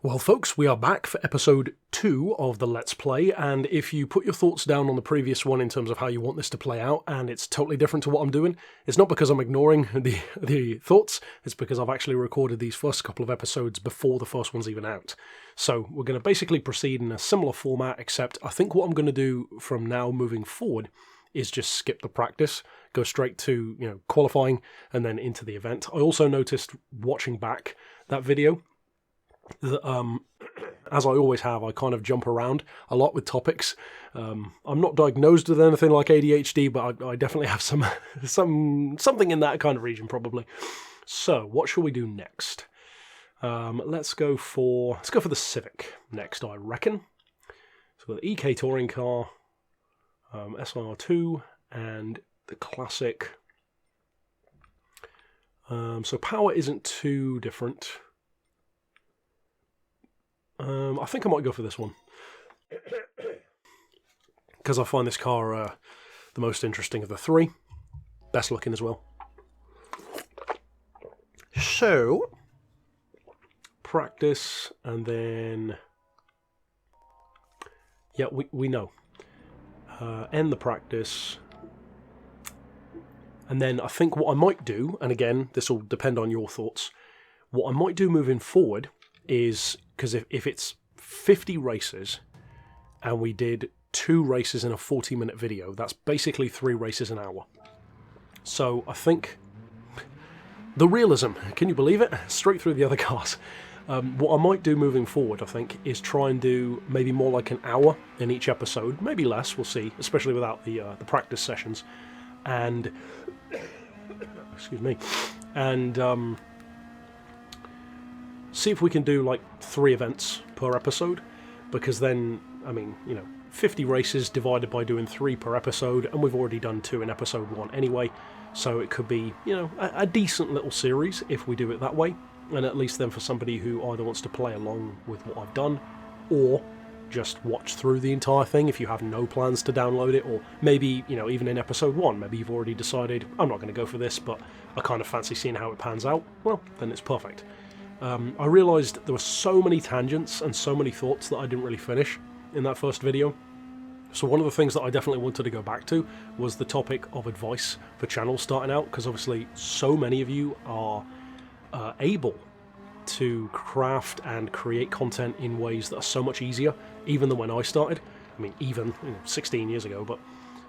Well folks, we are back for episode 2 of the Let's Play, and if you put your thoughts down on the previous one in terms of how you want this to play out, and it's totally different to what I'm doing, it's not because I'm ignoring the thoughts, it's because I've actually recorded these first couple of episodes before the first one's even out. So we're going to basically proceed in a similar format, except I think what I'm going to do from now moving forward is just skip the practice, go straight to qualifying, and then into the event. I also noticed watching back that video that, as I always have, I kind of jump around a lot with topics. I'm not diagnosed with anything like ADHD, but I definitely have something in that kind of region probably. So what shall we do next? Let's go for the Civic next, I reckon. So the EK touring car, SR2, and the classic. So power isn't too different. I think I might go for this one, because I find this car the most interesting of the three, best looking as well. So, practice, and then, yeah, we know. End the practice, and then I think what I might do, and again, this will depend on your thoughts, what I might do moving forward is, because if it's 50 races and we did 2 races in a 40-minute video, that's basically 3 races an hour. So I think the realism, can you believe it? Straight through the other cars. What I might do moving forward, I think, is try and do maybe more like an hour in each episode, maybe less, we'll see, especially without the practice sessions. And, excuse me, and see if we can do like 3 events per episode, because then, 50 races divided by doing 3 per episode, and we've already done 2 in episode 1 anyway, so it could be, a decent little series if we do it that way, and at least then for somebody who either wants to play along with what I've done, or just watch through the entire thing if you have no plans to download it, or maybe, even in episode 1, maybe you've already decided, I'm not going to go for this, but I kind of fancy seeing how it pans out. Well, then it's perfect. I realised there were so many tangents and so many thoughts that I didn't really finish in that first video. So one of the things that I definitely wanted to go back to was the topic of advice for channels starting out, because obviously so many of you are able to craft and create content in ways that are so much easier, even than when I started. Even 16 years ago, but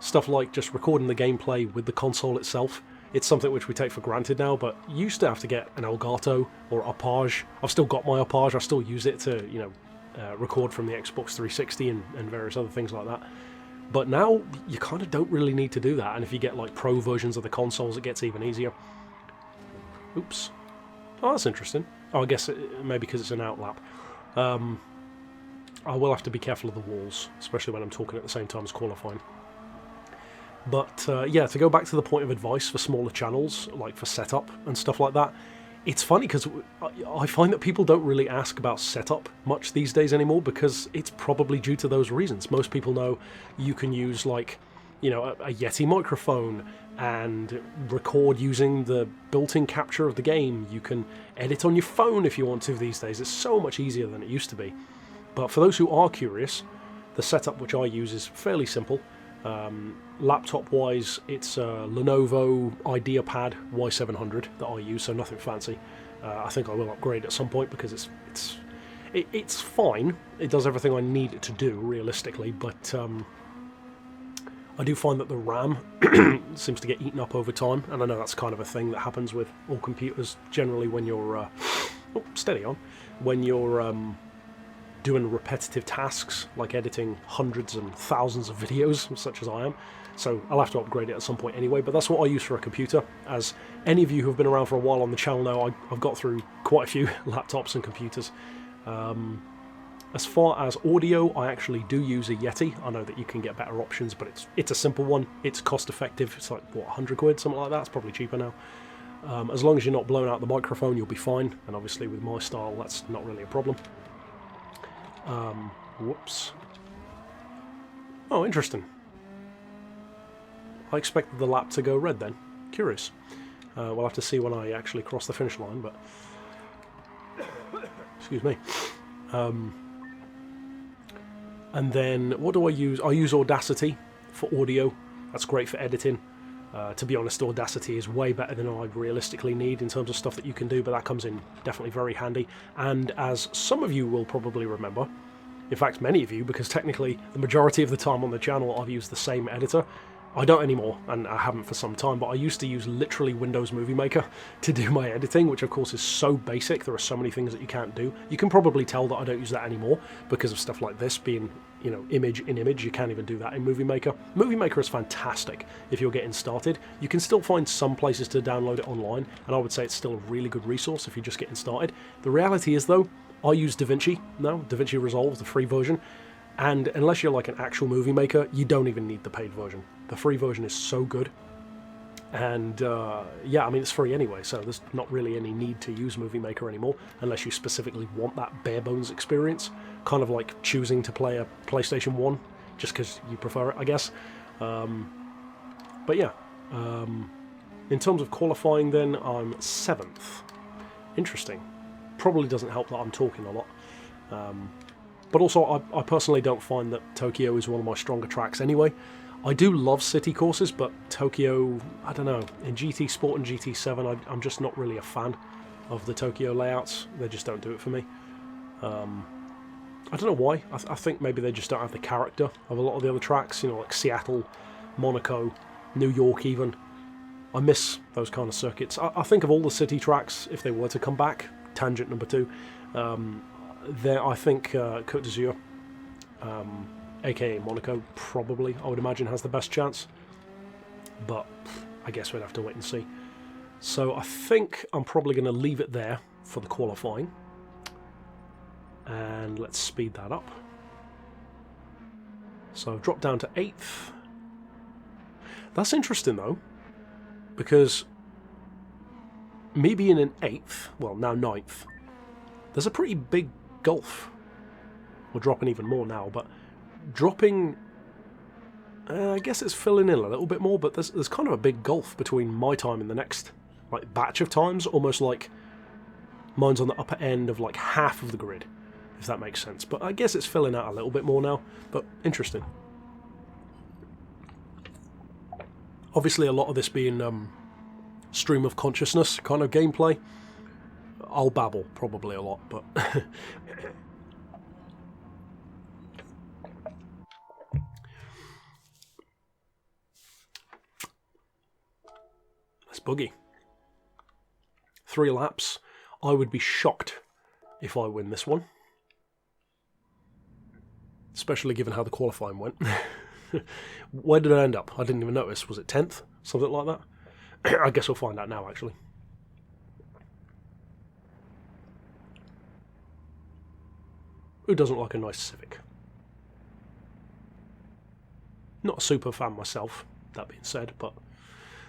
stuff like just recording the gameplay with the console itself. It's something which we take for granted now, but you used to have to get an Elgato or Arpage. I've still got my Arpage, I still use it to, record from the Xbox 360 and various other things like that. But now, you kind of don't really need to do that, and if you get like pro versions of the consoles, it gets even easier. Oops. Oh, that's interesting. Oh, I guess maybe because it's an outlap. I will have to be careful of the walls, especially when I'm talking at the same time as qualifying. But yeah, to go back to the point of advice for smaller channels, like for setup and stuff like that, it's funny because I find that people don't really ask about setup much these days anymore, because it's probably due to those reasons. Most people know you can use like, a Yeti microphone and record using the built-in capture of the game. You can edit on your phone if you want to these days. It's so much easier than it used to be. But for those who are curious, the setup which I use is fairly simple. Laptop wise, it's a Lenovo IdeaPad Y700 that I use, so nothing fancy. I think I will upgrade at some point, because it's fine. It does everything I need it to do realistically, but I do find that the RAM seems to get eaten up over time, and I know that's kind of a thing that happens with all computers generally when you're when you're doing repetitive tasks like editing hundreds and thousands of videos, such as I am. So I'll have to upgrade it at some point anyway, but that's what I use for a computer. As any of you who have been around for a while on the channel know, I've got through quite a few laptops and computers. As far as audio, I actually do use a Yeti. I know that you can get better options, but it's a simple one. It's cost effective. It's like, what, 100 quid, something like that? It's probably cheaper now. As long as you're not blowing out the microphone, you'll be fine. And obviously with my style, that's not really a problem. Whoops. Oh, interesting. I expected the lap to go red then. Curious. We'll have to see when I actually cross the finish line, but... Excuse me. And then, what do I use? I use Audacity for audio. That's great for editing. To be honest, Audacity is way better than I realistically need in terms of stuff that you can do, but that comes in definitely very handy. And as some of you will probably remember, in fact many of you, because technically the majority of the time on the channel I've used the same editor. I don't anymore, and I haven't for some time, but I used to use literally Windows Movie Maker to do my editing, which of course is so basic. There are so many things that you can't do. You can probably tell that I don't use that anymore because of stuff like this being, you know, image in image. You can't even do that in Movie Maker. Movie Maker is fantastic if you're getting started. You can still find some places to download it online, and I would say it's still a really good resource if you're just getting started. The reality is though, I use DaVinci now, DaVinci Resolve, the free version. And unless you're like an actual movie maker, you don't even need the paid version. The free version is so good. And yeah, I mean, it's free anyway, so there's not really any need to use Movie Maker anymore, unless you specifically want that bare bones experience. Kind of like choosing to play a PlayStation 1, just because you prefer it, I guess. But yeah, in terms of qualifying then, I'm 7th. Interesting. Probably doesn't help that I'm talking a lot. But also, I personally don't find that Tokyo is one of my stronger tracks anyway. I do love city courses, but Tokyo, I don't know, in GT Sport and GT7, I'm just not really a fan of the Tokyo layouts. They just don't do it for me. I don't know why. I think maybe they just don't have the character of a lot of the other tracks, you know, like Seattle, Monaco, New York even. I miss those kind of circuits. I think of all the city tracks, if they were to come back, tangent number 2, there, I think Côte d'Azur, aka Monaco, probably, I would imagine, has the best chance. But I guess we'd have to wait and see. So I think I'm probably going to leave it there for the qualifying. And let's speed that up. So I've dropped down to 8th. That's interesting though, because me being in 8th, well now 9th, there's a pretty big gulf. We're dropping even more now, but dropping, I guess it's filling in a little bit more, but there's kind of a big gulf between my time and the next like batch of times, almost like mine's on the upper end of like half of the grid, if that makes sense. But I guess it's filling out a little bit more now, but interesting. Obviously a lot of this being stream of consciousness kind of gameplay. I'll babble probably a lot, but let's boogie. 3 laps. I would be shocked if I win this one, especially given how the qualifying went. Where did I end up? I didn't even notice. Was it 10th? Something like that? I guess we'll find out now, actually. Who doesn't like a nice Civic? Not a super fan myself, that being said, but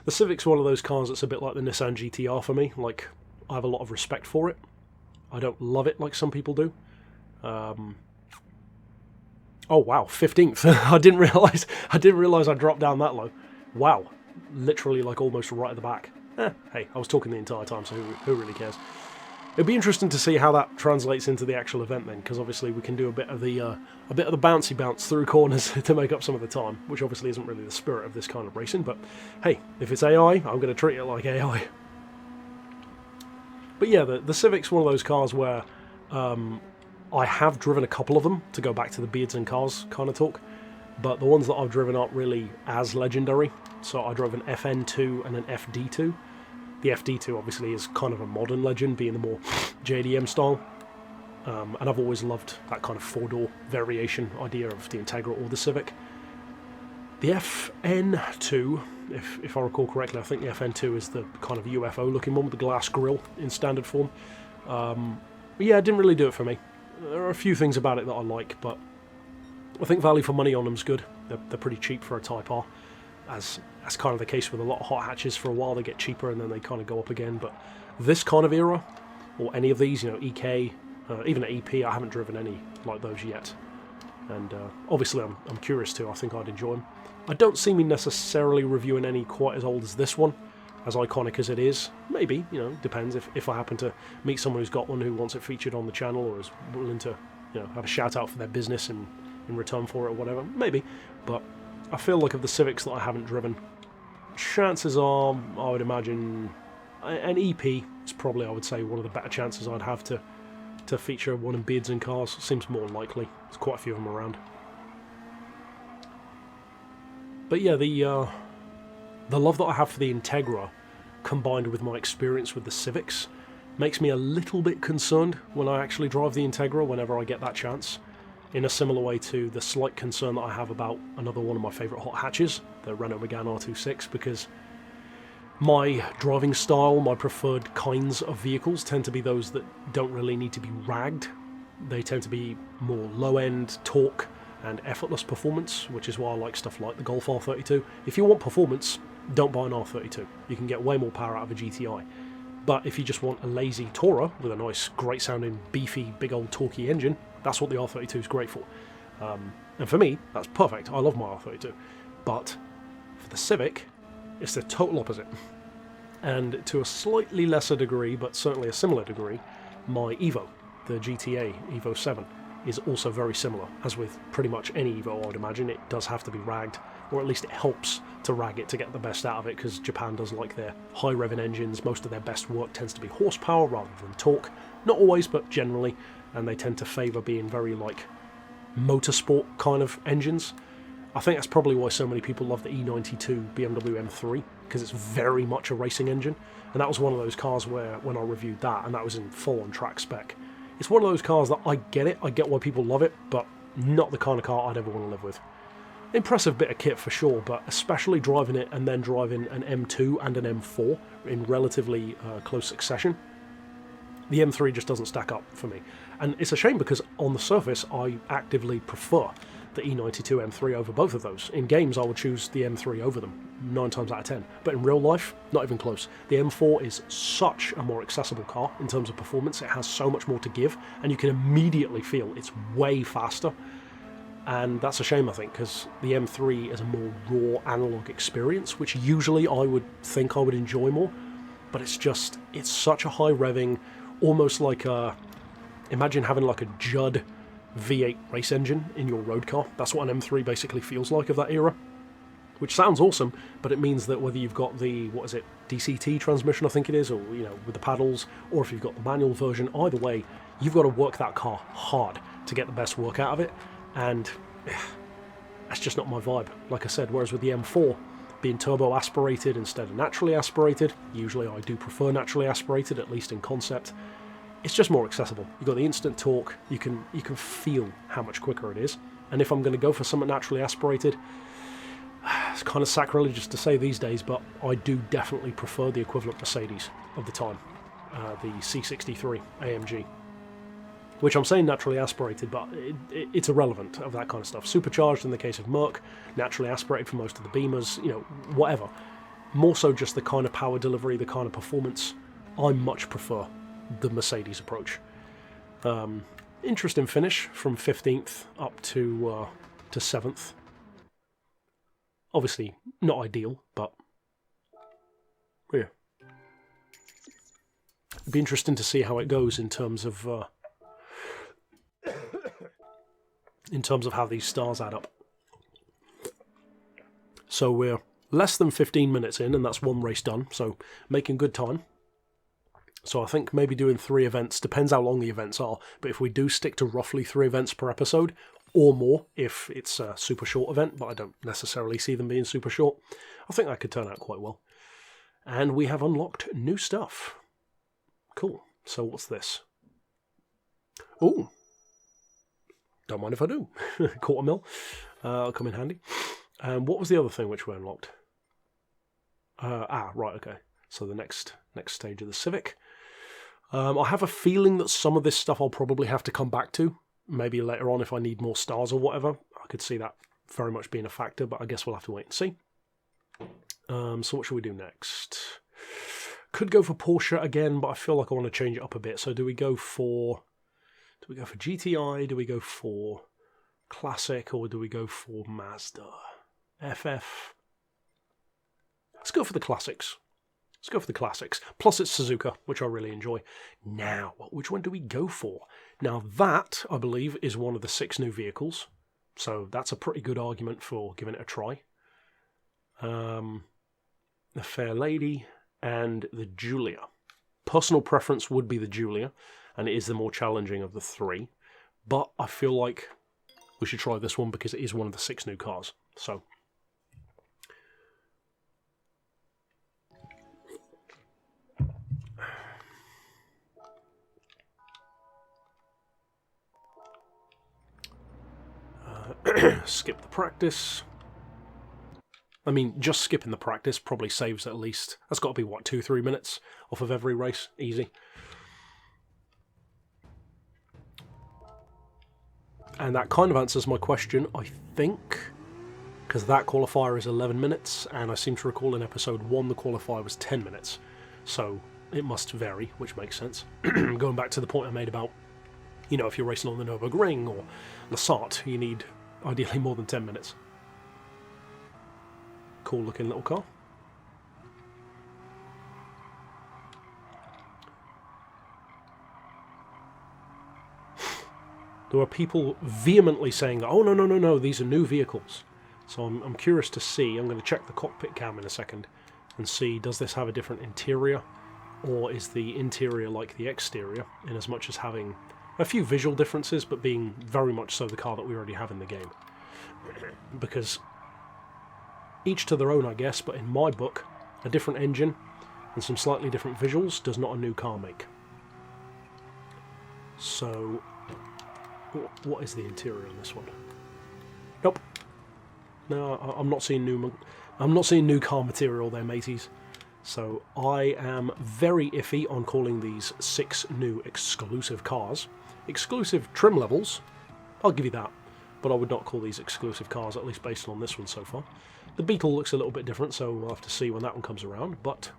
the Civic's one of those cars that's a bit like the Nissan GTR for me. Like, I have a lot of respect for it. I don't love it like some people do. Oh wow, 15th. I didn't realise I dropped down that low. Wow, literally like almost right at the back. Hey, I was talking the entire time, so who really cares? It'd be interesting to see how that translates into the actual event then, because obviously we can do a bit of the bouncy bounce through corners to make up some of the time, which obviously isn't really the spirit of this kind of racing. But hey, if it's AI, I'm going to treat it like AI. But yeah, the Civic's one of those cars where I have driven a couple of them, to go back to the beards and cars kind of talk, but the ones that I've driven aren't really as legendary. So I drove an FN2 and an FD2. The FD2 obviously is kind of a modern legend, being the more JDM style. And I've always loved that kind of 4-door variation idea of the Integra or the Civic. The FN2, if I recall correctly, I think the FN2 is the kind of UFO looking one with the glass grille in standard form. But yeah, it didn't really do it for me. There are a few things about it that I like, but I think value for money on them's good. They're pretty cheap for a Type R, as that's kind of the case with a lot of hot hatches. For a while they get cheaper and then they kind of go up again. But this kind of era, or any of these, you know, EK, even at EP, I haven't driven any like those yet. And obviously I'm curious to. I think I'd enjoy them. I don't see me necessarily reviewing any quite as old as this one, as iconic as it is. Maybe, you know, depends if I happen to meet someone who's got one who wants it featured on the channel or is willing to have a shout out for their business in return for it or whatever. Maybe. But I feel like of the Civics that I haven't driven, chances are, I would imagine, an EP is probably, I would say, one of the better chances I'd have to feature one in Beards and Cars. Seems more likely. There's quite a few of them around. But yeah, the love that I have for the Integra, combined with my experience with the Civics, makes me a little bit concerned when I actually drive the Integra whenever I get that chance. In a similar way to the slight concern that I have about another one of my favourite hot hatches, the Renault Megane R26, because my driving style, my preferred kinds of vehicles tend to be those that don't really need to be ragged. They tend to be more low-end torque and effortless performance, which is why I like stuff like the Golf R32. If you want performance, don't buy an R32. You can get way more power out of a GTI. But if you just want a lazy tourer with a nice, great-sounding, beefy, big old torquey engine, that's what the R32 is great for. And for me, that's perfect. I love my R32. But for the Civic, it's the total opposite. And to a slightly lesser degree, but certainly a similar degree, my Evo, the GTA Evo 7, is also very similar. As with pretty much any Evo, I would imagine, it does have to be ragged, or at least it helps to rag it to get the best out of it, because Japan does like their high-revving engines. Most of their best work tends to be horsepower rather than torque. Not always, but generally, and they tend to favour being very, like, motorsport kind of engines. I think that's probably why so many people love the E92 BMW M3, because it's very much a racing engine. And that was one of those cars where, when I reviewed that, and that was in full-on track spec, it's one of those cars that I get why people love it, but not the kind of car I'd ever want to live with. Impressive bit of kit for sure, but especially driving it and then driving an M2 and an M4 in relatively close succession, the M3 just doesn't stack up for me. And it's a shame, because on the surface I actively prefer the E92 M3 over both of those. In games I would choose the M3 over them, 9 times out of 10. But in real life, not even close. The M4 is such a more accessible car in terms of performance. It has so much more to give, and you can immediately feel it's way faster. And that's a shame, I think, because the M3 is a more raw analog experience, which usually I would think I would enjoy more. But it's such a high revving, almost like imagine having like a Judd V8 race engine in your road car. That's what an M3 basically feels like of that era. Which sounds awesome, but it means that whether you've got the, DCT transmission I think it is, or, with the paddles, or if you've got the manual version, either way, you've got to work that car hard to get the best work out of it. And that's just not my vibe, like I said. Whereas with the M4 being turbo aspirated instead of naturally aspirated, usually I do prefer naturally aspirated, at least in concept, it's just more accessible. You've got the instant torque, you can feel how much quicker it is. And if I'm going to go for something naturally aspirated, it's kind of sacrilegious to say these days, but I do definitely prefer the equivalent Mercedes of the time, the C63 AMG. Which I'm saying naturally aspirated, but it's irrelevant of that kind of stuff. Supercharged in the case of Merc, naturally aspirated for most of the Beamers, whatever. More so just the kind of power delivery, the kind of performance. I much prefer the Mercedes approach. Interesting finish from 15th up to 7th. Obviously not ideal, but yeah. It'd be interesting to see how it goes in terms of how these stars add up. So we're less than 15 minutes in, and that's one race done, so making good time. So I think maybe doing 3 events, depends how long the events are, but if we do stick to roughly 3 events per episode, or more if it's a super short event, but I don't necessarily see them being super short, I think that could turn out quite well. And we have unlocked new stuff. Cool. So what's this? Ooh. Don't mind if I do. Quarter mil. I'll come in handy. What was the other thing which we unlocked? Right, okay. So the next stage of the Civic. I have a feeling that some of this stuff I'll probably have to come back to. Maybe later on if I need more stars or whatever. I could see that very much being a factor, but I guess we'll have to wait and see. So what should we do next? Could go for Porsche again, but I feel like I want to change it up a bit. So do we go for GTI? Do we go for Classic? Or do we go for Mazda? FF? Let's go for the Classics. Let's go for the classics. Plus it's Suzuka, which I really enjoy. Now, which one do we go for? Now that, I believe, is one of the 6 new vehicles. So that's a pretty good argument for giving it a try. The Fair Lady and the Giulia. Personal preference would be the Giulia, and it is the more challenging of the 3. But I feel like we should try this one because it is one of the 6 new cars. So... skip the practice. I mean, just skipping the practice probably saves at least... That's got to be, what, 2-3 minutes off of every race? Easy. And that kind of answers my question, I think, because that qualifier is 11 minutes, and I seem to recall in episode 1 the qualifier was 10 minutes. So it must vary, which makes sense. Going back to the point I made about, you know, if you're racing on the Nürburgring or Lassart, you need ideally more than 10 minutes. Cool looking little car. There are people vehemently saying that, oh, no, these are new vehicles. So I'm curious to see. I'm going to check the cockpit cam in a second and see, does this have a different interior? Or is the interior like the exterior, in as much as having a few visual differences, but being very much so the car that we already have in the game? Because each to their own, I guess, but in my book, a different engine and some slightly different visuals does not a new car make. So... what is the interior on this one? Nope. No, I'm not seeing new car material there, mateys. So I am very iffy on calling these 6 new exclusive cars. Exclusive trim levels, I'll give you that, but I would not call these exclusive cars, at least based on this one so far. The Beetle looks a little bit different, so we'll have to see when that one comes around, but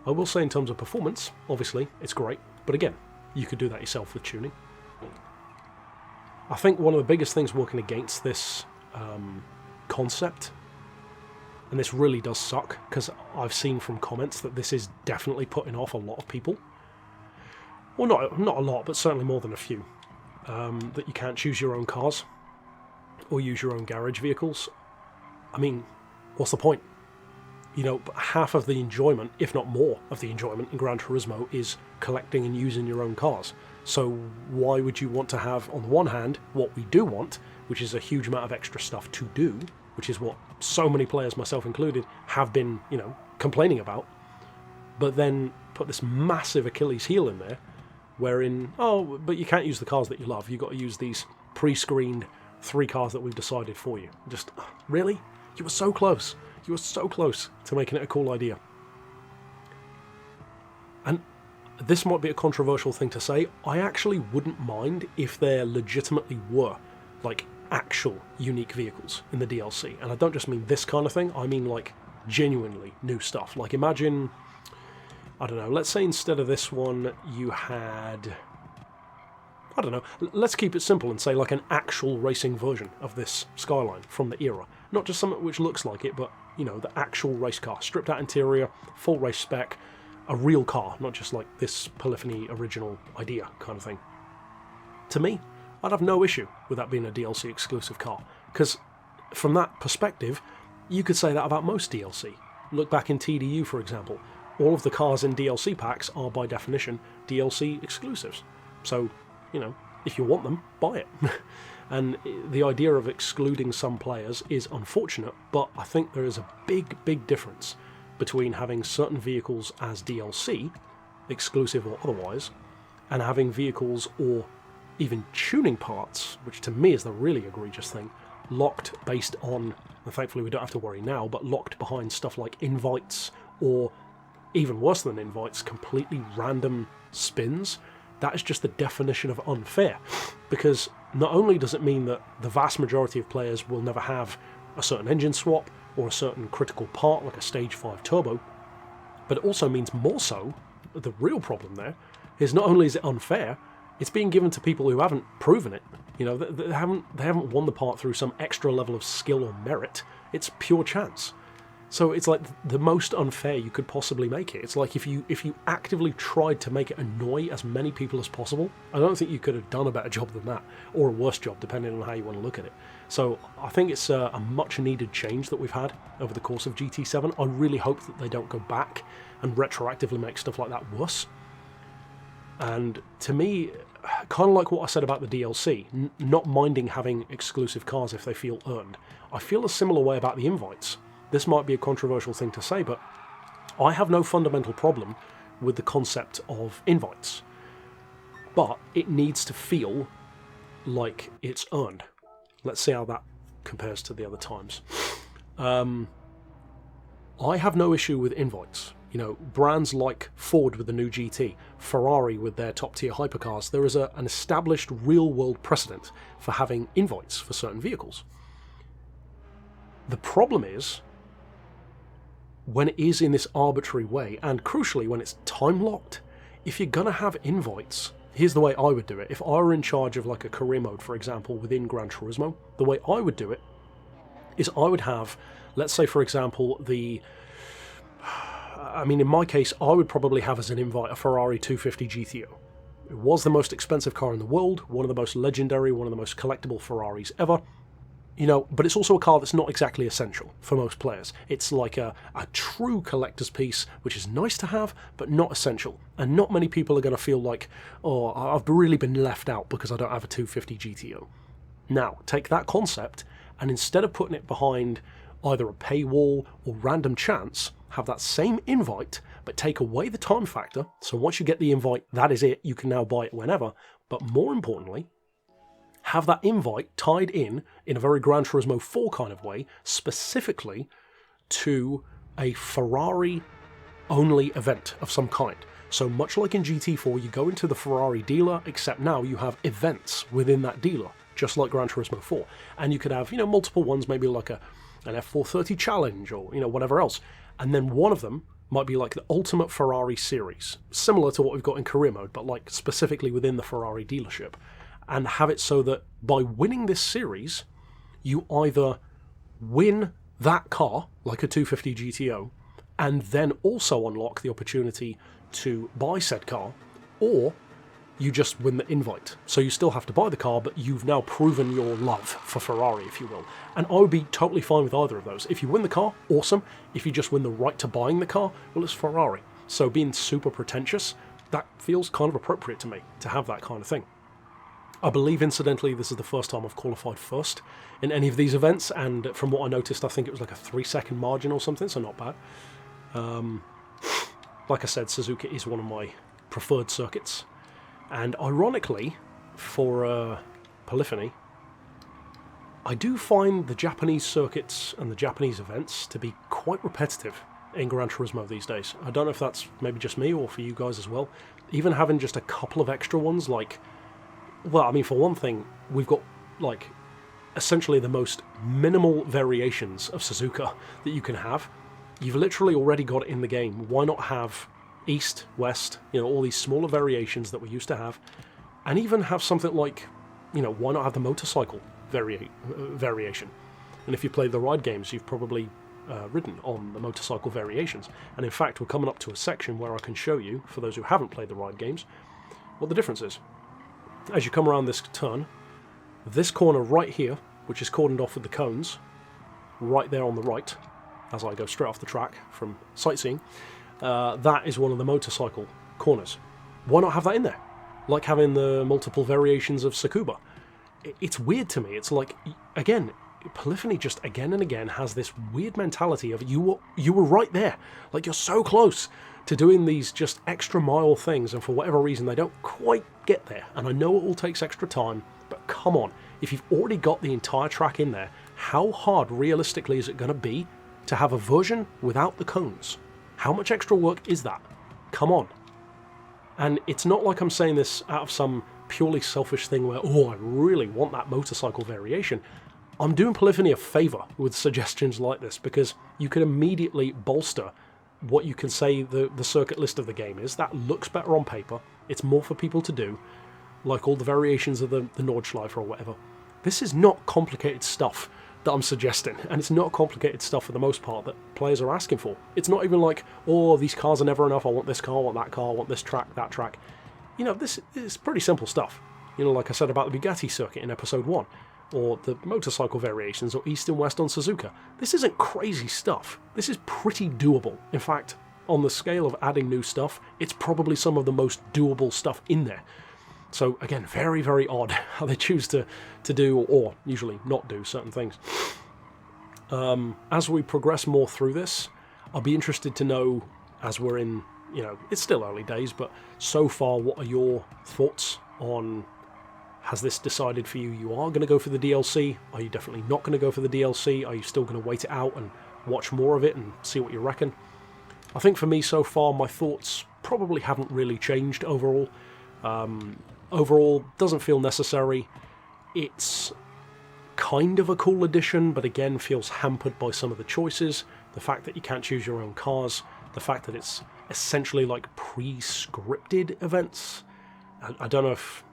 I will say in terms of performance, obviously, it's great, but again, you could do that yourself with tuning. I think one of the biggest things working against this concept, and this really does suck, because I've seen from comments that this is definitely putting off a lot of people. Well, not a lot, but certainly more than a few. That you can't choose your own cars, or use your own garage vehicles. I mean, what's the point? You know, half of the enjoyment, if not more of the enjoyment in Gran Turismo is collecting and using your own cars. So why would you want to have, on the one hand, what we do want, which is a huge amount of extra stuff to do, which is what so many players, myself included, have been, you know, complaining about, but then put this massive Achilles heel in there, wherein, oh, but you can't use the cars that you love, you've got to use these pre-screened 3 cars that we've decided for you. Just, really? You were so close. You were so close to making it a cool idea. And this might be a controversial thing to say, I actually wouldn't mind if there legitimately were, like, actual unique vehicles in the DLC. And I don't just mean this kind of thing, I mean, like, genuinely new stuff. Like, imagine, I don't know, let's say instead of this one you had, I don't know, let's keep it simple and say like an actual racing version of this Skyline from the era. Not just something which looks like it, but, you know, the actual race car. Stripped out interior, full race spec, a real car, not just like this Polyphony original idea kind of thing. To me, I'd have no issue with that being a DLC exclusive car, because from that perspective, you could say that about most DLC. Look back in TDU, for example. All of the cars in DLC packs are, by definition, DLC exclusives. So, you know, if you want them, buy it. And the idea of excluding some players is unfortunate, but I think there is a big difference between having certain vehicles as DLC, exclusive or otherwise, and having vehicles or even tuning parts, which to me is the really egregious thing, locked based on, and thankfully we don't have to worry now, but locked behind stuff like invites, or even worse than invites, completely random spins. That is just the definition of unfair, because not only does it mean that the vast majority of players will never have a certain engine swap or a certain critical part like a Stage 5 turbo, but it also means more so, the real problem there, is not only is it unfair, it's being given to people who haven't proven it. You know, they haven't won the part through some extra level of skill or merit. It's pure chance. So it's like the most unfair you could possibly make it. It's like if you actively tried to make it annoy as many people as possible, I don't think you could have done a better job than that, or a worse job, depending on how you want to look at it. So I think it's a much needed change that we've had over the course of GT7. I really hope that they don't go back and retroactively make stuff like that worse. And to me, kind of like what I said about the DLC, not minding having exclusive cars if they feel earned, I feel a similar way about the invites. This might be a controversial thing to say, but I have no fundamental problem with the concept of invites. But it needs to feel like it's earned. Let's see how that compares to the other times. I have no issue with invites. You know, brands like Ford with the new GT, Ferrari with their top-tier hypercars, there is an established real-world precedent for having invites for certain vehicles. The problem is, when it is in this arbitrary way, and crucially when it's time-locked, if you're going to have invites, here's the way I would do it. If I were in charge of like a career mode, for example, within Gran Turismo, the way I would do it is I would have, let's say for example, in my case, I would probably have as an invite a Ferrari 250 GTO. It was the most expensive car in the world, one of the most legendary, one of the most collectible Ferraris ever. You know, but it's also a car that's not exactly essential for most players. It's like a true collector's piece, which is nice to have, but not essential. And not many people are going to feel like, oh, I've really been left out because I don't have a 250 GTO. Now, take that concept, and instead of putting it behind either a paywall or random chance, have that same invite, but take away the time factor. So once you get the invite, that is it. You can now buy it whenever. But more importantly, have that invite tied in a very Gran Turismo 4 kind of way, specifically to a Ferrari-only event of some kind. So much like in GT4, you go into the Ferrari dealer, except now you have events within that dealer, just like Gran Turismo 4. And you could have, multiple ones, maybe like an F430 challenge or, whatever else. And then one of them might be like the Ultimate Ferrari Series, similar to what we've got in career mode, but like specifically within the Ferrari dealership. And have it so that by winning this series, you either win that car, like a 250 GTO, and then also unlock the opportunity to buy said car, or you just win the invite. So you still have to buy the car, but you've now proven your love for Ferrari, if you will. And I would be totally fine with either of those. If you win the car, awesome. If you just win the right to buying the car, well, it's Ferrari. So being super pretentious, that feels kind of appropriate to me, to have that kind of thing. I believe, incidentally, this is the first time I've qualified first in any of these events, and from what I noticed, I think it was like a 3-second margin or something, so not bad. Like I said, Suzuka is one of my preferred circuits, and ironically, for Polyphony, I do find the Japanese circuits and the Japanese events to be quite repetitive in Gran Turismo these days. I don't know if that's maybe just me or for you guys as well. Even having just a couple of extra ones, like, well, I mean, for one thing, we've got, like, essentially the most minimal variations of Suzuka that you can have. You've literally already got it in the game. Why not have east, west, all these smaller variations that we used to have, and even have something like, why not have the motorcycle variation? And if you play the ride games, you've probably ridden on the motorcycle variations. And in fact, we're coming up to a section where I can show you, for those who haven't played the ride games, what the difference is. As you come around this turn, this corner right here, which is cordoned off with the cones, right there on the right, as I go straight off the track from sightseeing, that is one of the motorcycle corners. Why not have that in there? Like having the multiple variations of Tsukuba. It's weird to me. It's like, again, Polyphony just again and again has this weird mentality of you were right there. Like, you're so close to doing these just extra mile things, and for whatever reason they don't quite get there. And I know it all takes extra time, but come on, if you've already got the entire track in there, how hard realistically is it going to be to have a version without the cones? How much extra work is that? Come on. And it's not like I'm saying this out of some purely selfish thing where, oh, I really want that motorcycle variation. I'm doing Polyphony a favour with suggestions like this, because you can immediately bolster what you can say the circuit list of the game is. That looks better on paper. It's more for people to do, like all the variations of the Nordschleife or whatever. This is not complicated stuff that I'm suggesting, and it's not complicated stuff for the most part that players are asking for. It's not even like, oh, these cars are never enough, I want this car, I want that car, I want this track, that track. You know, this is pretty simple stuff. You know, like I said about the Bugatti circuit in episode 1, or the motorcycle variations, or east and west on Suzuka. This isn't crazy stuff. This is pretty doable. In fact, on the scale of adding new stuff, it's probably some of the most doable stuff in there. So again, very, very odd how they choose to do, or usually not do, certain things. As we progress more through this, I'll be interested to know, as we're in, you know, it's still early days, but so far, what are your thoughts on, has this decided for you, you are going to go for the DLC? Are you definitely not going to go for the DLC? Are you still going to wait it out and watch more of it and see what you reckon? I think for me so far, my thoughts probably haven't really changed overall. Overall, doesn't feel necessary. It's kind of a cool addition, but again feels hampered by some of the choices. The fact that you can't choose your own cars. The fact that it's essentially like pre-scripted events. I don't know if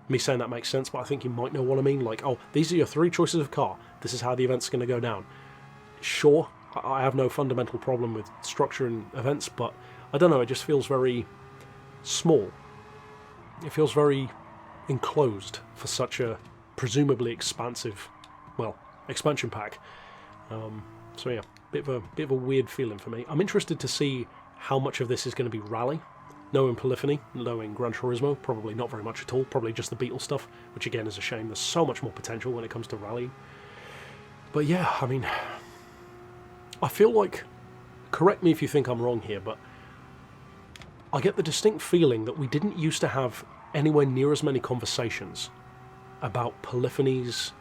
me saying that makes sense, but I think you might know what I mean. Like, oh, these are your 3 choices of car. This is how the event's going to go down. Sure, I have no fundamental problem with structure and events, but I don't know, it just feels very small. It feels very enclosed for such a presumably expansive, well, expansion pack. So yeah, bit of a weird feeling for me. I'm interested to see how much of this is going to be rally. Knowing Polyphony, knowing Gran Turismo, probably not very much at all. Probably just the Beetle stuff, which again is a shame. There's so much more potential when it comes to rally. But yeah, I mean, I feel like, correct me if you think I'm wrong here, but I get the distinct feeling that we didn't used to have anywhere near as many conversations about Polyphony's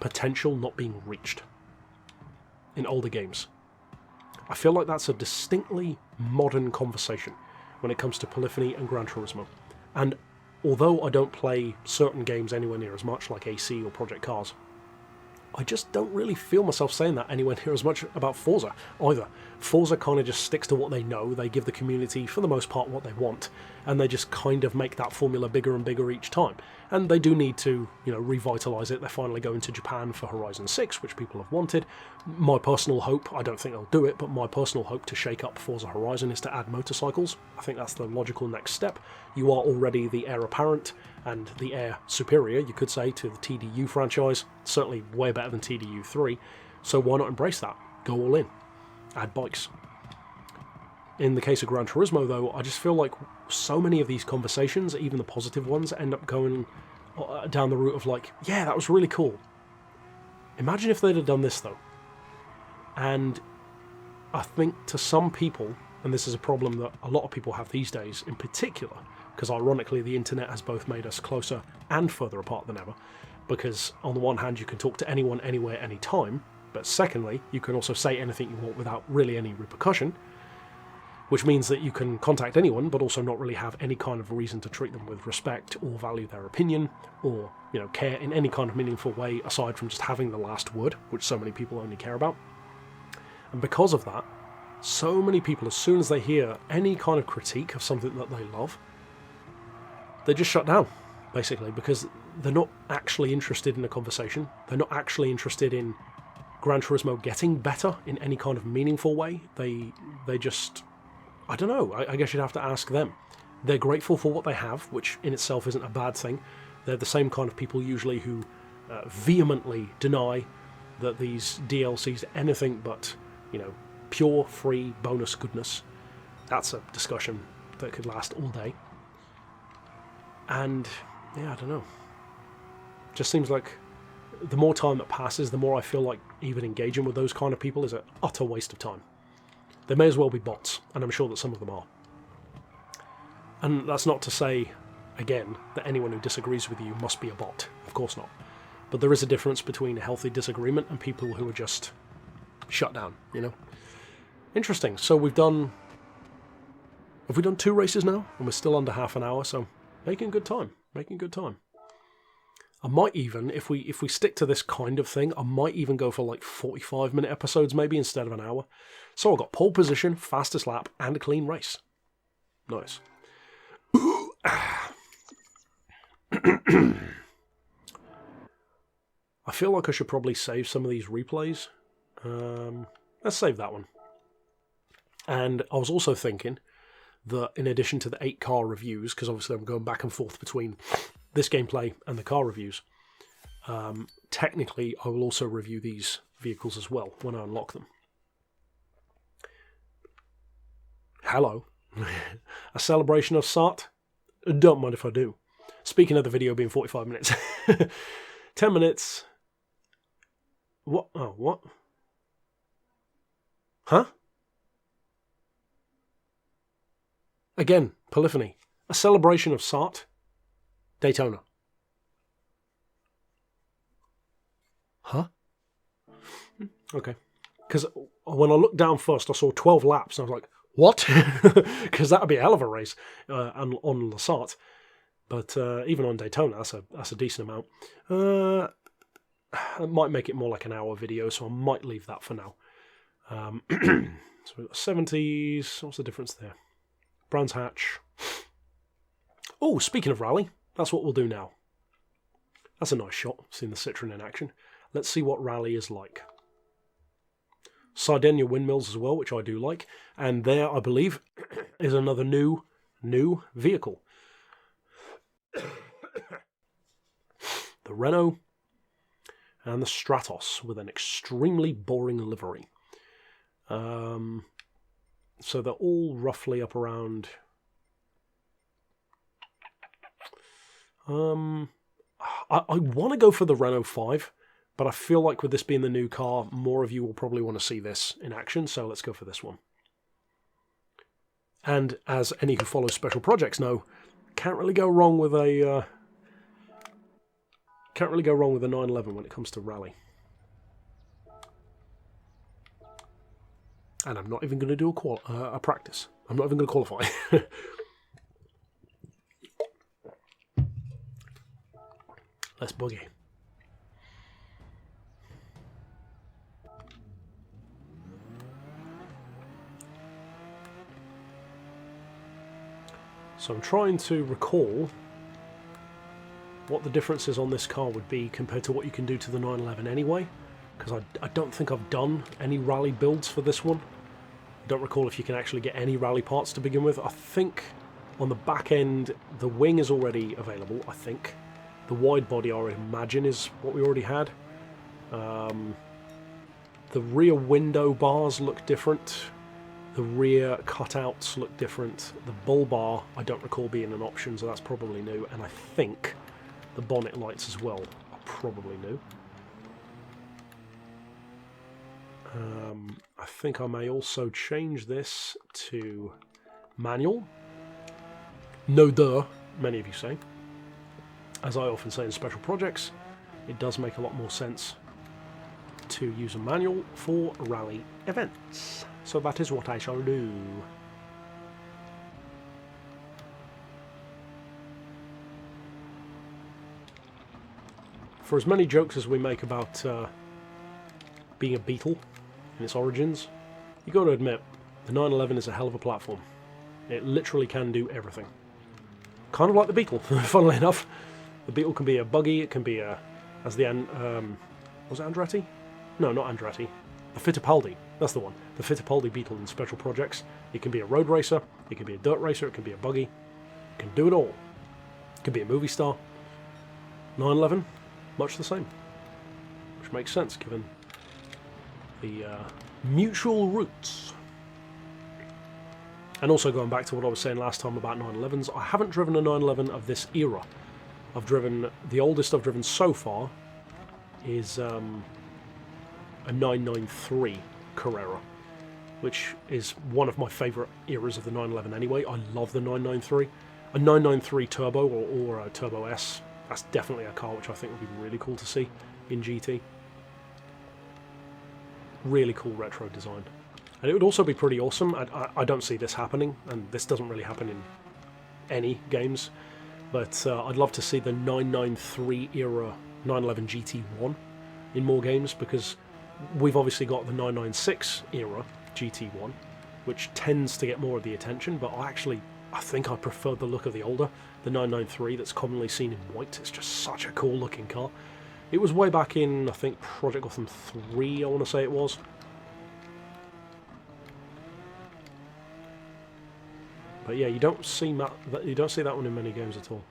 potential not being reached in older games. I feel like that's a distinctly modern conversation when it comes to Polyphony and Gran Turismo. And although I don't play certain games anywhere near as much, like AC or Project Cars, I just don't really feel myself saying that anywhere near as much about Forza either. Forza kind of just sticks to what they know. They give the community, for the most part, what they want, and they just kind of make that formula bigger and bigger each time. And they do need to, you know, revitalise it. They're finally going to Japan for Horizon 6, which people have wanted. My personal hope, I don't think they'll do it, but my personal hope to shake up Forza Horizon is to add motorcycles. I think that's the logical next step. You are already the heir apparent and the heir superior, you could say, to the TDU franchise. Certainly way better than TDU 3. So why not embrace that? Go all in. Add bikes. In the case of Gran Turismo, though, I just feel like so many of these conversations, even the positive ones, end up going down the route of like, yeah, that was really cool. Imagine if they'd have done this, though. And I think to some people, and this is a problem that a lot of people have these days in particular, because ironically the internet has both made us closer and further apart than ever, because on the one hand you can talk to anyone, anywhere, anytime, but secondly, you can also say anything you want without really any repercussion, which means that you can contact anyone but also not really have any kind of reason to treat them with respect or value their opinion or, you know, care in any kind of meaningful way aside from just having the last word, which so many people only care about. And because of that, so many people, as soon as they hear any kind of critique of something that they love, they just shut down, basically, because they're not actually interested in a conversation. They're not actually interested in Gran Turismo getting better in any kind of meaningful way. They just, I don't know, I guess you'd have to ask them. They're grateful for what they have, which in itself isn't a bad thing. They're the same kind of people usually who vehemently deny that these DLCs are anything but, you know, pure, free, bonus goodness. That's a discussion that could last all day. And, yeah, I don't know. Just seems like the more time that passes, the more I feel like even engaging with those kind of people is an utter waste of time. They may as well be bots, and I'm sure that some of them are. And that's not to say, again, that anyone who disagrees with you must be a bot. Of course not. But there is a difference between a healthy disagreement and people who are just shut down, you know? Interesting. So we've done... Have we done 2 races now? And we're still under half an hour, so making good time. Making good time. I might even, if we stick to this kind of thing, I might even go for like 45-minute episodes maybe instead of an hour. So I've got pole position, fastest lap, and a clean race. Nice. I feel like I should probably save some of these replays. Let's save that one. And I was also thinking that in addition to the 8 car reviews, because obviously I'm going back and forth between this gameplay and the car reviews, technically I will also review these vehicles as well when I unlock them. Hello. A celebration of Sart? Don't mind if I do. Speaking of the video being 45 minutes. 10 minutes. What? Oh, what? Huh? Again, polyphony. A celebration of Sart? Daytona. Huh? Okay. Because when I looked down first, I saw 12 laps, and I was like, what? Because that would be a hell of a race on Lasart. But even on Daytona, that's a decent amount. It might make it more like an hour video, so I might leave that for now. So we've got 70s. What's the difference there? Brands Hatch. Oh, speaking of rally, that's what we'll do now. That's a nice shot, seeing the Citroen in action. Let's see what rally is like. Sardinia windmills as well, which I do like. And there, I believe, is another new vehicle. The Renault and the Stratos with an extremely boring livery. So they're all roughly up around... I want to go for the Renault 5, but I feel like with this being the new car, more of you will probably want to see this in action, so let's go for this one. And as any who follow special projects know, can't really go wrong with a 911 when it comes to rally. And I'm not even going to do a practice. I'm not even going to qualify. Let's boogie. So I'm trying to recall what the differences on this car would be compared to what you can do to the 911 anyway, because I don't think I've done any rally builds for this one. I don't recall if you can actually get any rally parts to begin with. I think on the back end the wing is already available, I think. The wide body, I imagine, is what we already had. The rear window bars look different. The rear cutouts look different. The bull bar, I don't recall being an option, so that's probably new. And I think the bonnet lights as well are probably new. I think I may also change this to manual. No duh, many of you say. As I often say in special projects, it does make a lot more sense to use a manual for rally events. So that is what I shall do. For as many jokes as we make about being a Beetle in its origins, you got to admit, the 911 is a hell of a platform. It literally can do everything. Kind of like the Beetle, funnily enough. The Beetle can be a buggy, it can be a... was it Andretti? No, not Andretti. The Fittipaldi, that's the one. The Fittipaldi Beetle in special projects. It can be a road racer, it can be a dirt racer, it can be a buggy. It can do it all. It can be a movie star. 911, much the same. Which makes sense given the mutual roots. And also going back to what I was saying last time about 911s, I haven't driven a 911 of this era. I've driven, the oldest I've driven so far is a 993 Carrera, which is one of my favourite eras of the 911 anyway. I love the 993. A 993 Turbo or a Turbo S, that's definitely a car which I think would be really cool to see in GT. Really cool retro design. And it would also be pretty awesome. I don't see this happening, and this doesn't really happen in any games. But I'd love to see the 993 era 911 GT1 in more games, because we've obviously got the 996 era GT1, which tends to get more of the attention, but I think I prefer the look of the older, the 993 that's commonly seen in white. It's just such a cool looking car. It was way back in, I think, Project Gotham 3, I want to say it was. But yeah, you don't see that one in many games at all.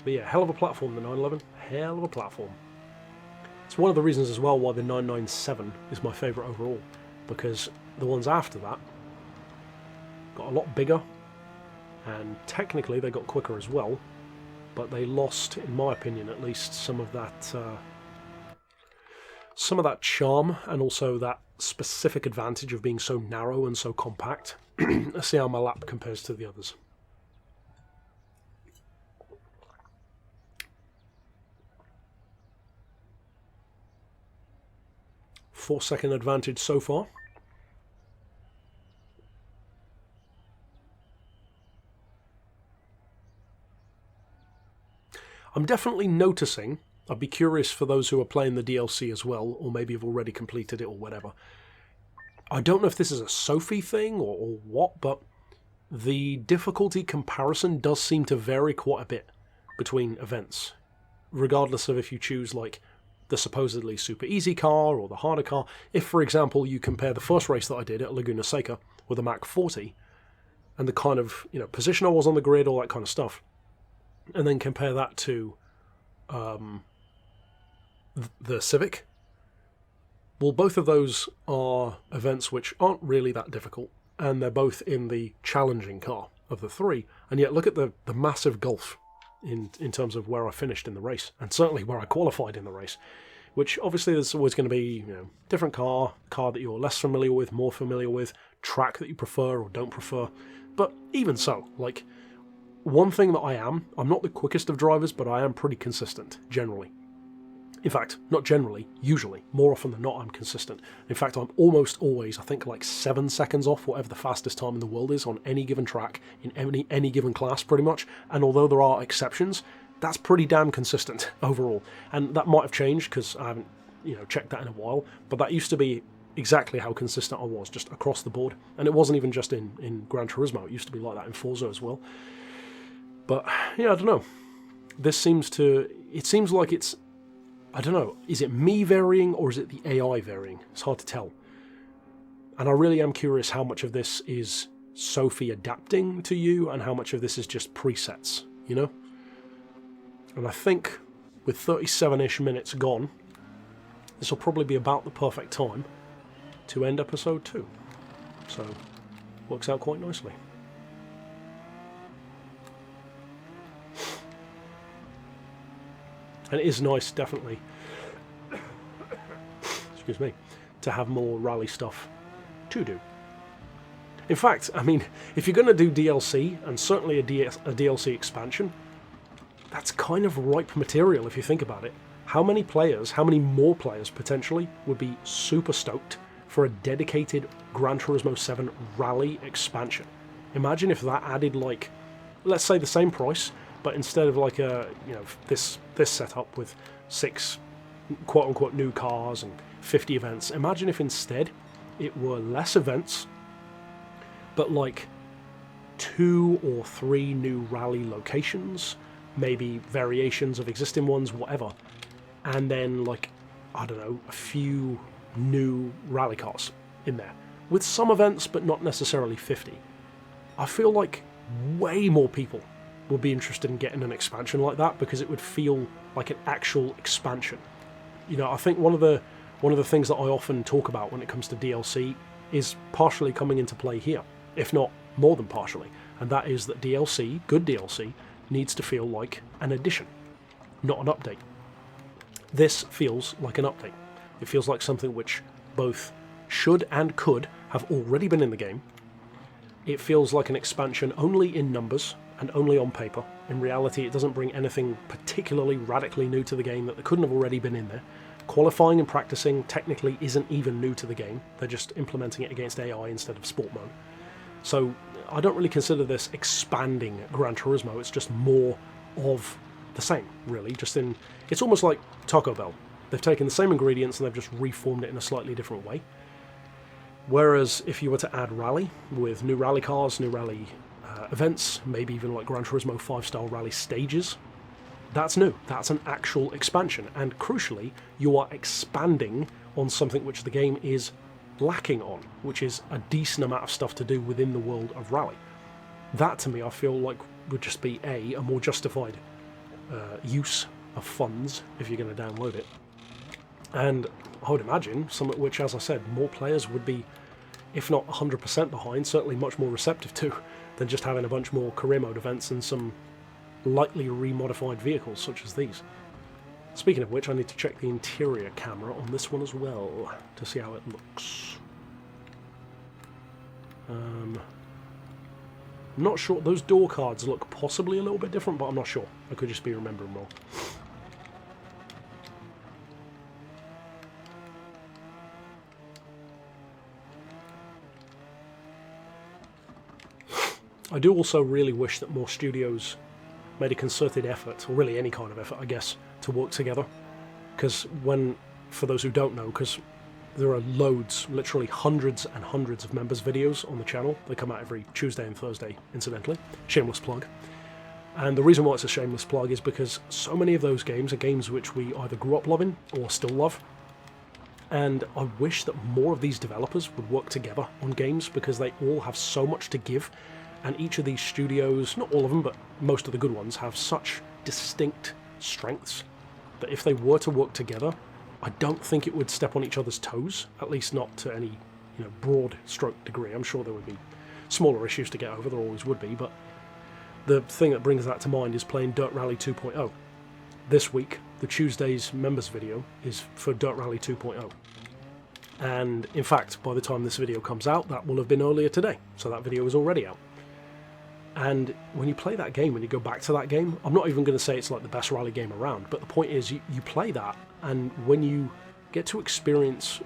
But yeah, hell of a platform, the 911. Hell of a platform. It's one of the reasons as well why the 997 is my favourite overall, because the ones after that got a lot bigger, and technically they got quicker as well, but they lost, in my opinion at least, some of that charm, and also that specific advantage of being so narrow and so compact. Let's see how my lap compares to the others. Four-second advantage so far. I'm definitely noticing, I'd be curious for those who are playing the DLC as well, or maybe have already completed it or whatever. I don't know if this is a Sophie thing or what, but the difficulty comparison does seem to vary quite a bit between events, regardless of if you choose like the supposedly super easy car or the harder car. If, for example, you compare the first race that I did at Laguna Seca with a Mach 40 and the kind of, you know, position I was on the grid, all that kind of stuff, and then compare that to the Civic, well, both of those are events which aren't really that difficult, and they're both in the challenging car of the three, and yet look at the massive gulf in terms of where I finished in the race, and certainly where I qualified in the race, which obviously there's always going to be, you know, different car that you're less familiar with, more familiar with, track that you prefer or don't prefer, but even so, like, one thing that I'm not the quickest of drivers, but I am pretty consistent, generally. In fact, not generally, usually. More often than not, I'm consistent. In fact, I'm almost always, I think, like 7 seconds off whatever the fastest time in the world is on any given track, in any given class, pretty much. And although there are exceptions, that's pretty damn consistent overall. And that might have changed, because I haven't, you know, checked that in a while. But that used to be exactly how consistent I was, just across the board. And it wasn't even just in Gran Turismo. It used to be like that in Forza as well. But, yeah, I don't know. It seems like it's, I don't know, is it me varying or is it the AI varying? It's hard to tell. And I really am curious how much of this is Sophie adapting to you and how much of this is just presets, you know? And I think with 37-ish minutes gone, this will probably be about the perfect time to end episode 2. So, works out quite nicely. And it is nice, definitely, excuse me, to have more rally stuff to do. In fact, I mean, if you're going to do DLC, and certainly a DLC expansion, that's kind of ripe material if you think about it. How many more players potentially, would be super stoked for a dedicated Gran Turismo 7 rally expansion? Imagine if that added, like, let's say the same price, but instead of like this setup with 6 quote-unquote new cars and 50 events, imagine if instead it were less events, but like 2 or 3 new rally locations, maybe variations of existing ones, whatever, and then like, I don't know, a few new rally cars in there, with some events but not necessarily 50. I feel like way more people would be interested in getting an expansion like that, because it would feel like an actual expansion. You know, I think one of the things that I often talk about when it comes to DLC is partially coming into play here, if not more than partially, and that is that DLC, good DLC, needs to feel like an addition, not an update. This feels like an update. It feels like something which both should and could have already been in the game. It feels like an expansion only in numbers and only on paper. In reality, it doesn't bring anything particularly radically new to the game that couldn't have already been in there. Qualifying and practicing technically isn't even new to the game. They're just implementing it against AI instead of sport mode. So I don't really consider this expanding Gran Turismo. It's just more of the same, really. It's almost like Taco Bell. They've taken the same ingredients and they've just reformed it in a slightly different way. Whereas if you were to add rally with new rally cars, new rally events, maybe even like Gran Turismo 5 style rally stages, That's new. That's an actual expansion. And crucially, you are expanding on something which the game is lacking on, which is a decent amount of stuff to do within the world of Rally. That, to me, I feel like would just be a more justified use of funds if you're going to download it. And I would imagine something which, as I said, more players would be, if not 100% behind, certainly much more receptive to than just having a bunch more career mode events and some lightly remodified vehicles such as these. Speaking of which, I need to check the interior camera on this one as well to see how it looks. I'm not sure. Those door cards look possibly a little bit different, but I'm not sure. I could just be remembering wrong. I do also really wish that more studios made a concerted effort, or really any kind of effort, I guess, to work together. Because for those who don't know, because there are loads, literally hundreds and hundreds of members' videos on the channel. They come out every Tuesday and Thursday, incidentally. Shameless plug. And the reason why it's a shameless plug is because so many of those games are games which we either grew up loving or still love. And I wish that more of these developers would work together on games, because they all have so much to give. And each of these studios, not all of them, but most of the good ones, have such distinct strengths that if they were to work together, I don't think it would step on each other's toes, at least not to any broad stroke degree. I'm sure there would be smaller issues to get over, there always would be, but the thing that brings that to mind is playing Dirt Rally 2.0. This week, the Tuesday's members video is for Dirt Rally 2.0. And in fact, by the time this video comes out, that will have been earlier today, so that video is already out. And when you play that game, when you go back to that game, I'm not even going to say it's like the best rally game around, but the point is you play that, and when you get to experience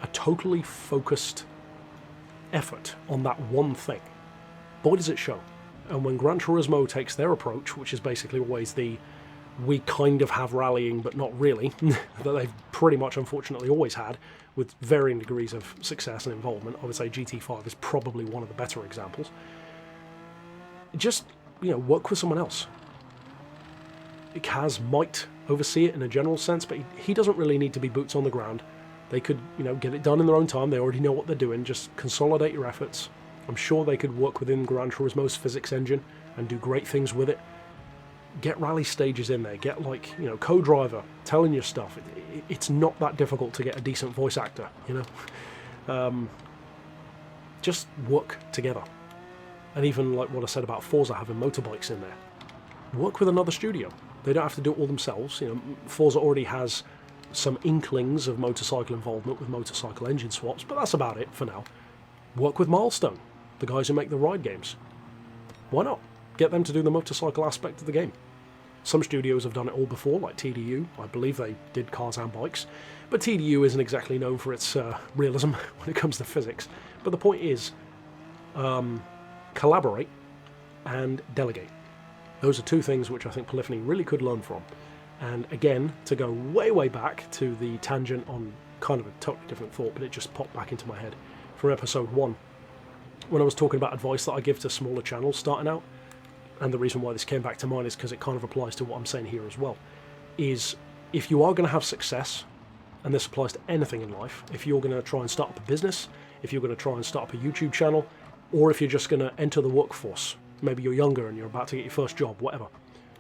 a totally focused effort on that one thing, boy does it show. And when Gran Turismo takes their approach, which is basically always we kind of have rallying but not really, that they've pretty much unfortunately always had, with varying degrees of success and involvement. I would say GT5 is probably one of the better examples. Just, work with someone else. Kaz might oversee it in a general sense, but he doesn't really need to be boots on the ground. They could, get it done in their own time. They already know what they're doing. Just consolidate your efforts. I'm sure they could work within Gran Turismo's physics engine and do great things with it. Get rally stages in there. Get, co-driver telling your stuff. It's not that difficult to get a decent voice actor, Just work together. And even like what I said about Forza having motorbikes in there. Work with another studio. They don't have to do it all themselves. Forza already has some inklings of motorcycle involvement with motorcycle engine swaps, but that's about it for now. Work with Milestone, the guys who make the ride games. Why not? Get them to do the motorcycle aspect of the game. Some studios have done it all before, like TDU. I believe they did cars and bikes. But TDU isn't exactly known for its realism when it comes to physics. But the point is, collaborate and delegate. Those are two things which I think Polyphony really could learn from. And again, to go way, way back to the tangent on kind of a totally different thought, but it just popped back into my head from episode 1, when I was talking about advice that I give to smaller channels starting out, and the reason why this came back to mind is because it kind of applies to what I'm saying here as well, is if you are going to have success, and this applies to anything in life, if you're going to try and start up a business, if you're going to try and start up a YouTube channel, or if you're just going to enter the workforce, maybe you're younger and you're about to get your first job, whatever.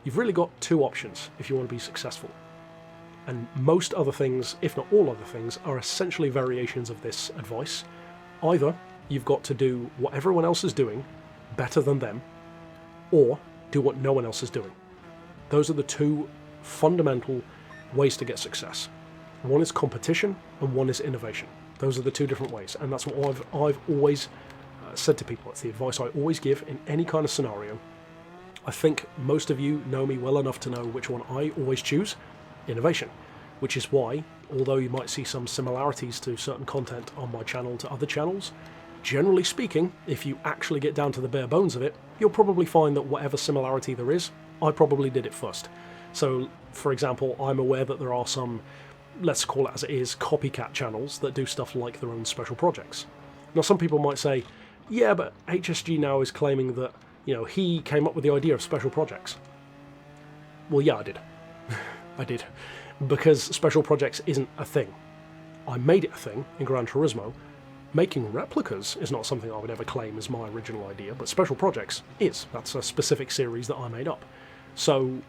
You've really got two options if you want to be successful. And most other things, if not all other things, are essentially variations of this advice. Either you've got to do what everyone else is doing better than them, or do what no one else is doing. Those are the two fundamental ways to get success. One is competition and one is innovation. Those are the two different ways, and that's what I've always said to people. It's the advice I always give in any kind of scenario. I think most of you know me well enough to know which one I always choose: innovation. Which is why, although you might see some similarities to certain content on my channel to other channels, generally speaking, if you actually get down to the bare bones of it, you'll probably find that whatever similarity there is, I probably did it first. So, for example, I'm aware that there are some, let's call it as it is, copycat channels that do stuff like their own special projects. Now, some people might say, yeah, but HSG now is claiming that, he came up with the idea of special projects. Well, yeah, I did. I did. Because special projects isn't a thing. I made it a thing in Gran Turismo. Making replicas is not something I would ever claim as my original idea, but special projects is. That's a specific series that I made up. So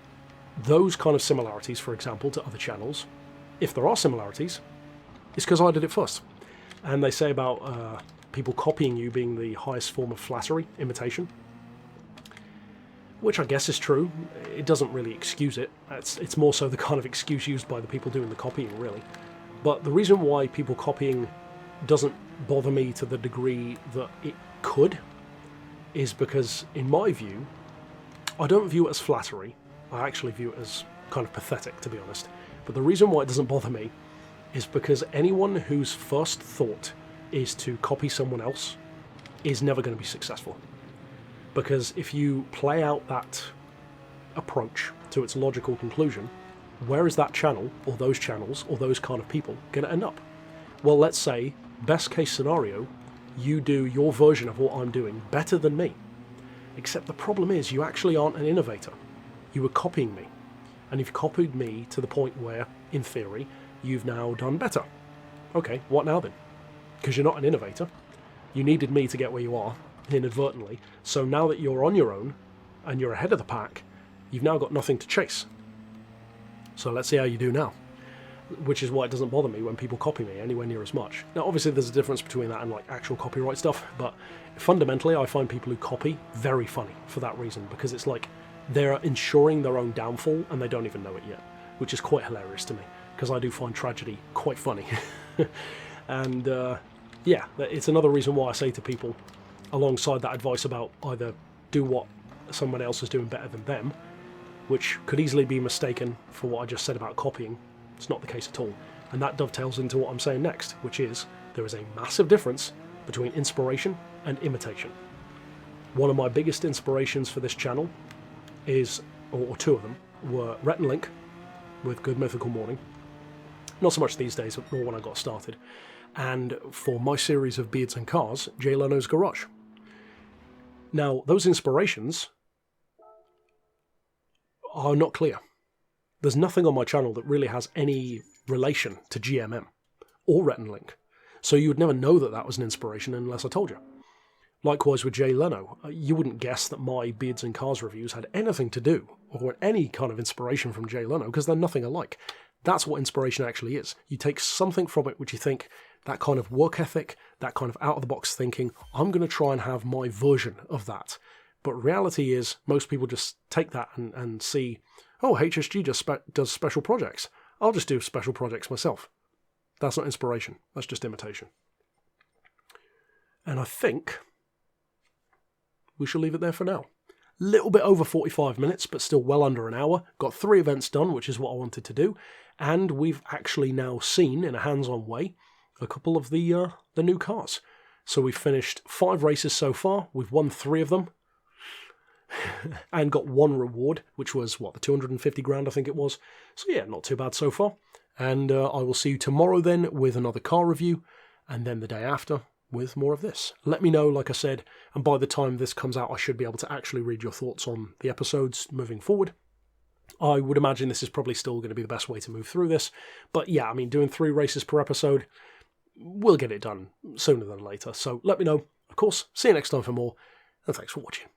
those kind of similarities, for example, to other channels, if there are similarities, it's because I did it first. And they say about people copying you being the highest form of flattery, imitation, which I guess is true. It doesn't really excuse it. It's more so the kind of excuse used by the people doing the copying, really. But the reason why people copying doesn't bother me to the degree that it could is because, in my view, I don't view it as flattery. I actually view it as kind of pathetic, to be honest. But the reason why it doesn't bother me is because anyone whose first thought is to copy someone else is never going to be successful. Because if you play out that approach to its logical conclusion, where is that channel, or those channels, or those kind of people going to end up? Well, let's say, best case scenario, you do your version of what I'm doing better than me. Except the problem is, you actually aren't an innovator. You were copying me. And you've copied me to the point where, in theory, you've now done better. Okay, what now then? Because you're not an innovator. You needed me to get where you are, inadvertently. So now that you're on your own, and you're ahead of the pack, you've now got nothing to chase. So let's see how you do now. Which is why it doesn't bother me when people copy me anywhere near as much. Now, obviously, there's a difference between that and like actual copyright stuff, but fundamentally, I find people who copy very funny for that reason, because it's like they're ensuring their own downfall and they don't even know it yet, which is quite hilarious to me, because I do find tragedy quite funny. And yeah, it's another reason why I say to people, alongside that advice about either do what someone else is doing better than them, which could easily be mistaken for what I just said about copying. It's not the case at all. And that dovetails into what I'm saying next, which is there is a massive difference between inspiration and imitation. One of my biggest inspirations for this channel is, or two of them, were Rhett and Link with Good Mythical Morning. Not so much these days, but more when I got started. And for my series of Beards and Cars, Jay Leno's Garage. Now, those inspirations are not clear. There's nothing on my channel that really has any relation to GMM or Rhett and Link. So you would never know that that was an inspiration unless I told you. Likewise with Jay Leno, you wouldn't guess that my Beards and Cars reviews had anything to do, or any kind of inspiration from Jay Leno, because they're nothing alike. That's what inspiration actually is. You take something from it which you think, that kind of work ethic, that kind of out-of-the-box thinking, I'm going to try and have my version of that. But reality is, most people just take that and see, oh, HSG just does special projects. I'll just do special projects myself. That's not inspiration. That's just imitation. And I think we shall leave it there for now. Little bit over 45 minutes, but still well under an hour. Got 3 events done, which is what I wanted to do. And we've actually now seen, in a hands-on way, a couple of the new cars. So we've finished 5 races so far. We've won 3 of them. And got 1 reward, which was, what, the 250 grand, I think it was. So yeah, not too bad so far. And I will see you tomorrow then with another car review, and then the day after with more of this. Let me know, like I said, and by the time this comes out, I should be able to actually read your thoughts on the episodes moving forward. I would imagine this is probably still going to be the best way to move through this. But yeah, I mean, doing 3 races per episode, we'll get it done sooner than later. So let me know. Of course, see you next time for more, and thanks for watching.